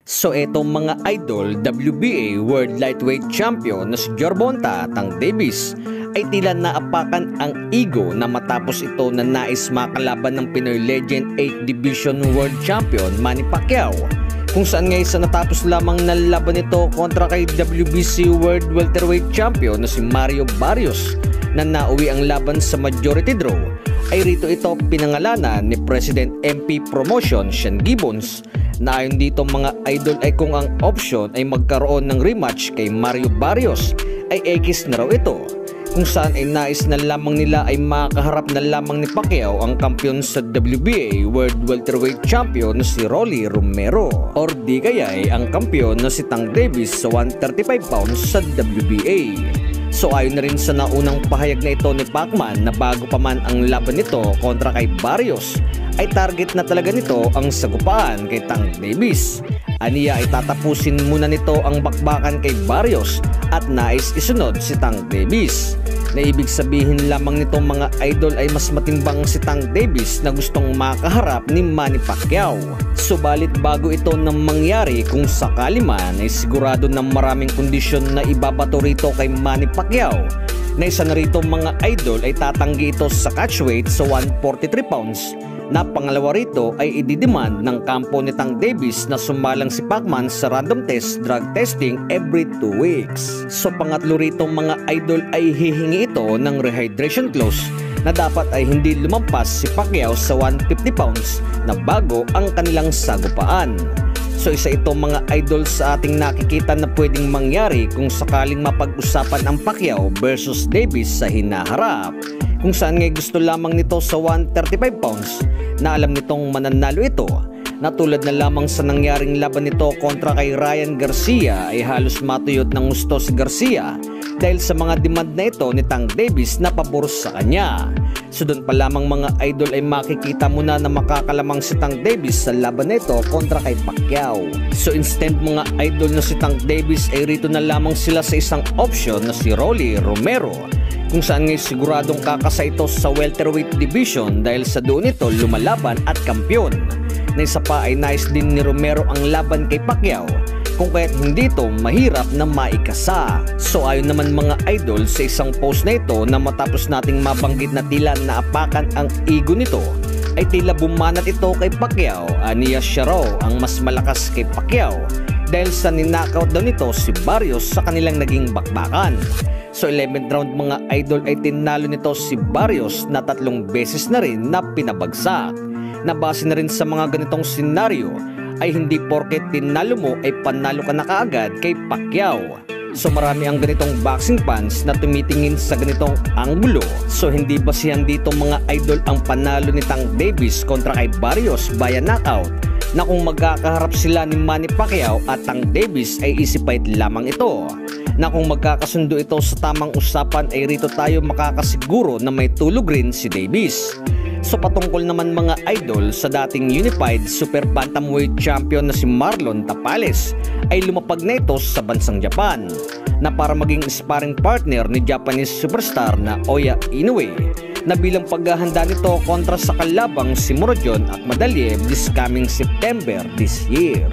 So etong mga idol, WBA World Lightweight Champion na si Gervonta Tank Davis ay tila naapakan ang ego na matapos ito na nais makalaban ng Pinoy Legend 8 Division World Champion Manny Pacquiao, kung saan ngayon sa natapos lamang na laban nito kontra kay WBC World Welterweight Champion na si Mario Barrios na nauwi ang laban sa majority draw, ay rito ito pinangalanan ni President MP Promotion Sean Gibbons na ayon dito mga idol ay kung ang option ay magkaroon ng rematch kay Mario Barrios ay X na raw ito, kung saan ay nais na lamang nila ay makaharap na lamang ni Pacquiao ang kampiyon sa WBA World Welterweight Champion na si Rolly Romero, or di kaya ay ang kampiyon na si Tank Davis sa 135 pounds sa WBA. So ayon na rin sa naunang pahayag na ito ni Pacman na bago pa man ang laban nito kontra kay Barrios ay target na talaga nito ang sagupaan kay Tank Davis. Aniya ay tatapusin muna nito ang bakbakan kay Barrios at nais isunod si Tank Davis, na ibig sabihin lamang nitong mga idol ay mas matimbang si Tank Davis na gustong makaharap ni Manny Pacquiao. Subalit bago ito nang mangyari, kung sakali man ay sigurado na maraming kondisyon na ibabato rito kay Manny Pacquiao, na isa na rito mga idol ay tatanggi ito sa catchweight sa 143 pounds, na pangalawa rito ay ididemand ng kampo ni Tank Davis na sumalang si Pacman sa random test drug testing every 2 weeks. So pangatlo rito mga idol ay hihingi ito ng rehydration clause na dapat ay hindi lumampas si Pacquiao sa 150 pounds na bago ang kanilang sagupaan. So isa ito mga idol sa ating nakikita na pwedeng mangyari kung sakaling mapag-usapan ang Pacquiao versus Davis sa hinaharap, kung saan ngay gusto lamang nito sa 135 pounds na alam nitong mananalo ito, na tulad na lamang sa nangyaring laban nito kontra kay Ryan Garcia ay halos matuyot ng gusto si Garcia dahil sa mga demand na ito ni Tank Davis na pabor sa kanya. So doon pa lamang mga idol ay makikita mo na makakalamang si Tank Davis sa laban na ito kontra kay Pacquiao. So instead mga idol na si Tank Davis ay rito na lamang sila sa isang option na si Rolly Romero, kung saan ngay siguradong kakasa ito sa welterweight division dahil sa doon ito lumalaban at kampiyon. Na isa pa ay nais din ni Romero ang laban kay Pacquiao, kung kaya't hindi ito mahirap na maikasa. So ayon naman mga idol sa isang post na ito na matapos nating mabanggit na tila naapakan ang ego nito, ay tila bumanat ito kay Pacquiao. Aniya siya raw ang mas malakas kay Pacquiao dahil sa ninakaut daw nito si Barrios sa kanilang naging bakbakan. So 11th round mga idol ay tinalo nito si Barrios na 3 beses na rin na pinabagsak. Nabase na rin sa mga ganitong senaryo ay hindi porket tinalo mo ay panalo ka na kaagad kay Pacquiao. So marami ang ganitong boxing fans na tumitingin sa ganitong anggulo. So hindi basihan dito mga idol ang panalo ni Tank Davis kontra kay Barrios via knockout, na kung magkakaharap sila ni Manny Pacquiao at Tank Davis ay easy fight lamang ito, na kung magkakasundo ito sa tamang usapan ay rito tayo makakasiguro na may tulog rin si Davis. So patungkol naman mga idol sa dating unified super bantamweight champion na si Marlon Tapales, ay lumapag na ito sa bansang Japan na para maging sparring partner ni Japanese superstar na Oya Inoue, na bilang paghahanda nito kontra sa kalabang si Murodjon Akmadaliev this coming September this year.